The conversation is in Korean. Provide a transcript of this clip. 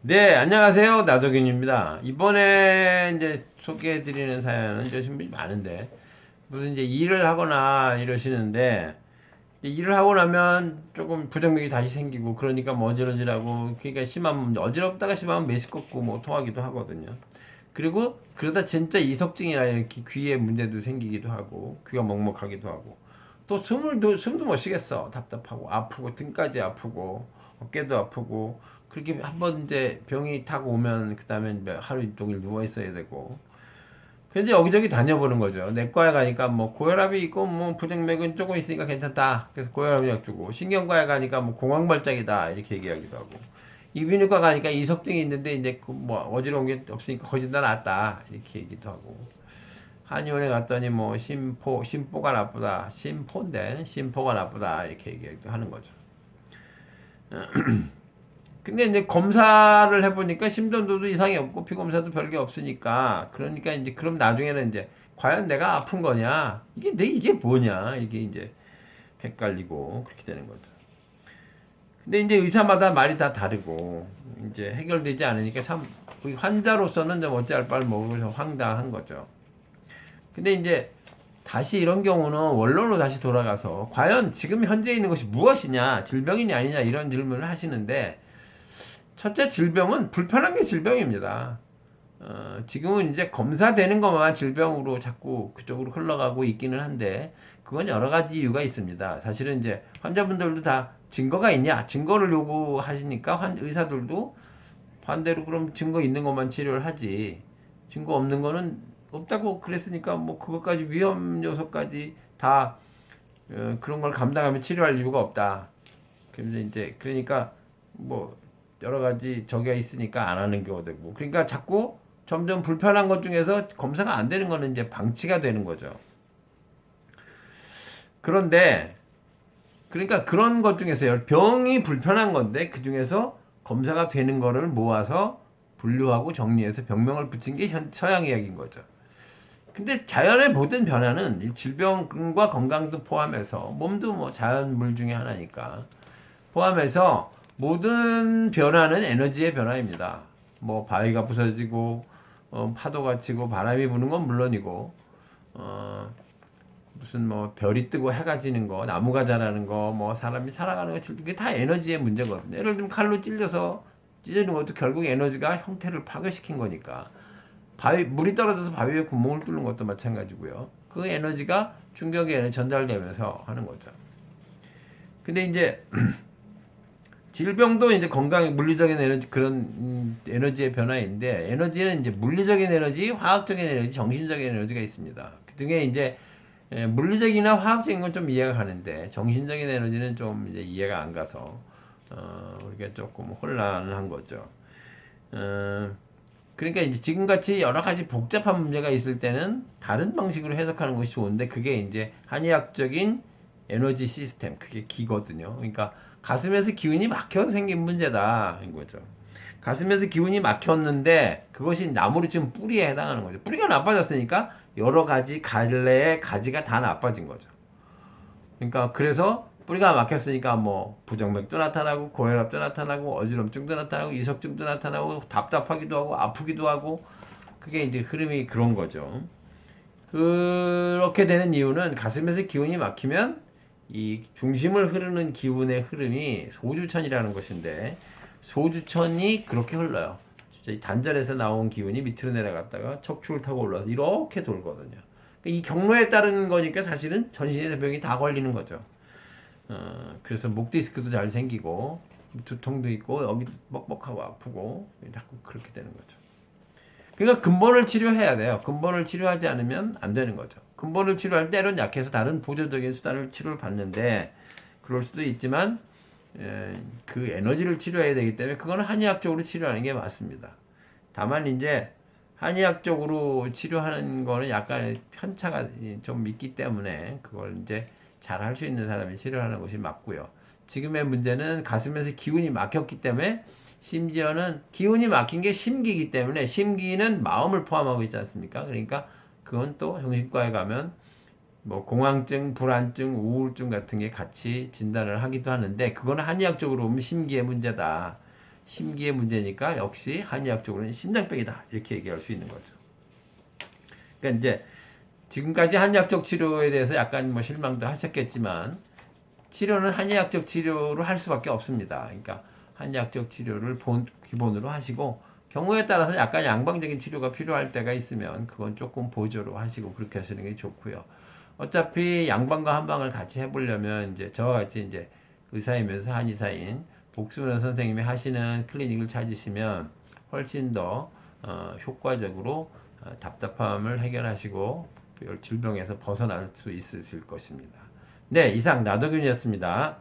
네, 안녕하세요. 나도균입니다. 이번에 이제 소개해드리는 사연은 이제 분이 많은데, 무슨 이제 일을 하거나 이러시는데, 이제 일을 하고 나면 조금 부정맥이 다시 생기고, 그러니까 뭐 어지러지라고, 그러니까 심하면, 어지럽다가 심하면 메스껍고, 뭐 통하기도 하거든요. 그리고 그러다 진짜 이석증이나 이렇게 귀에 문제도 생기기도 하고, 귀가 먹먹하기도 하고, 또 숨도 못 쉬겠어. 답답하고, 아프고, 등까지 아프고, 어깨도 아프고, 그렇게 한번 이제 병이 탁 오면 그 다음에 하루 종일 누워 있어야 되고. 근데 여기저기 다녀보는 거죠. 내과에 가니까 뭐 고혈압이 있고 뭐 부정맥은 조금 있으니까 괜찮다. 그래서 고혈압약 주고, 신경과에 가니까 뭐 공황발작이다 이렇게 얘기하기도 하고, 이비인후과 가니까 이석증이 있는데 이제 그 뭐 어지러운 게 없으니까 거의 다 낫다 이렇게 얘기도 하고, 한의원에 갔더니 뭐 심포가 나쁘다, 심포인데 심포가 나쁘다 이렇게 얘기도 하는 거죠. 근데 이제 검사를 해보니까 심전도도 이상이 없고 피검사도 별게 없으니까, 그러니까 이제 그럼 나중에는 이제 과연 내가 아픈 거냐, 이게 뭐냐, 이게 이제 헷갈리고 그렇게 되는 거죠. 근데 이제 의사마다 말이 다 다르고 이제 해결되지 않으니까 참 환자로서는 좀 어찌할 바를 모르고 황당한 거죠. 근데 이제 다시 이런 경우는 원론으로 다시 돌아가서 과연 지금 현재 있는 것이 무엇이냐, 질병이냐 아니냐 이런 질문을 하시는데, 첫째, 질병은 불편한 게 질병입니다. 지금은 이제 검사되는 것만 질병으로 자꾸 그쪽으로 흘러가고 있기는 한데, 그건 여러 가지 이유가 있습니다. 사실은 이제 환자분들도 다 증거가 있냐, 증거를 요구하시니까 의사들도 반대로 그럼 증거 있는 것만 치료를 하지, 증거 없는 거는 없다고 그랬으니까 뭐 그것까지 위험 요소까지 다 그런 걸 감당하면 치료할 이유가 없다. 그래서 이제 그러니까 뭐 여러 가지 저기가 있으니까 안 하는 경우도 있고, 그러니까 자꾸 점점 불편한 것 중에서 검사가 안 되는 거는 이제 방치가 되는 거죠. 그런데 그러니까 그런 것 중에서 병이 불편한 건데 그 중에서 검사가 되는 거를 모아서 분류하고 정리해서 병명을 붙인 게 서양 의학인 거죠. 근데 자연의 모든 변화는 질병과 건강도 포함해서, 몸도 뭐 자연물 중에 하나니까 포함해서 모든 변화는 에너지의 변화입니다. 뭐 바위가 부서지고 파도가 치고 바람이 부는 건 물론이고, 어, 무슨 뭐 별이 뜨고 해가 지는 거, 나무가 자라는 거, 뭐 사람이 살아가는 거, 이게 다 에너지의 문제거든요. 예를 들면 칼로 찢어지는 것도 결국 에너지가 형태를 파괴시킨 거니까. 물이 떨어져서 바위에 구멍을 뚫는 것도 마찬가지고요. 그 에너지가 충격에 전달되면서 하는 거죠. 근데 이제 질병도 이제 건강, 물리적인 에너지, 그런 에너지의 변화인데, 에너지는 이제 물리적인 에너지, 화학적인 에너지, 정신적인 에너지가 있습니다. 그 중에 이제 물리적이나 화학적인 건 좀 이해가 가는데, 정신적인 에너지는 좀 이제 이해가 안 가서 우리가 조금 혼란한 거죠. 어, 그러니까 이제 지금같이 여러 가지 복잡한 문제가 있을 때는 다른 방식으로 해석하는 것이 좋은데, 그게 이제 한의학적인 에너지 시스템, 그게 기거든요. 그러니까 가슴에서 기운이 막혀 생긴 문제다 인 거죠. 가슴에서 기운이 막혔는데 그것이 나무로 지금 뿌리에 해당하는 거죠. 뿌리가 나빠졌으니까 여러 가지 갈래의 가지가 다 나빠진 거죠. 그러니까 그래서 뿌리가 막혔으니까 뭐 부정맥도 나타나고 고혈압도 나타나고 어지럼증도 나타나고 이석증도 나타나고 답답하기도 하고 아프기도 하고, 그게 이제 흐름이 그런 거죠. 그렇게 되는 이유는 가슴에서 기운이 막히면 이 중심을 흐르는 기운의 흐름이 소주천이라는 것인데, 소주천이 그렇게 흘러요. 진짜 이 단절에서 나온 기운이 밑으로 내려갔다가 척추를 타고 올라서 이렇게 돌거든요. 그러니까 이 경로에 따른 거니까 사실은 전신의 병이 다 걸리는 거죠. 그래서 목 디스크도 잘 생기고 두통도 있고 여기도 뻑뻑하고 아프고 자꾸 그렇게 되는 거죠. 그러니까 근본을 치료해야 돼요. 근본을 치료하지 않으면 안 되는 거죠. 근본을 치료할 때는 약해서 다른 보조적인 수단을 치료를 받는데, 그럴 수도 있지만 그 에너지를 치료해야 되기 때문에 그거는 한의학적으로 치료하는 게 맞습니다. 다만 이제 한의학적으로 치료하는 거는 약간 편차가 좀 있기 때문에 그걸 이제 잘 할 수 있는 사람이 치료하는 것이 맞고요. 지금의 문제는 가슴에서 기운이 막혔기 때문에, 심지어는 기운이 막힌 게 심기이기 때문에, 심기는 마음을 포함하고 있지 않습니까? 그러니까 그건 또 정신과에 가면 뭐 공황증, 불안증, 우울증 같은 게 같이 진단을 하기도 하는데, 그거는 한의학적으로 보면 심기의 문제다. 심기의 문제니까 역시 한의학적으로는 심장병이다 이렇게 얘기할 수 있는 거죠. 그러니까 이제 지금까지 한의학적 치료에 대해서 약간 뭐 실망도 하셨겠지만 치료는 한의학적 치료로 할 수밖에 없습니다. 그러니까 한의학적 치료를 기본으로 하시고 경우에 따라서 약간 양방적인 치료가 필요할 때가 있으면 그건 조금 보조로 하시고 그렇게 하시는 게 좋고요. 어차피 양방과 한방을 같이 해보려면 이제 저와 같이 이제 의사이면서 한의사인 복수는 선생님이 하시는 클리닉을 찾으시면 훨씬 더 효과적으로 답답함을 해결하시고 질병에서 벗어날 수 있으실 것입니다. 네, 이상 나도균이었습니다.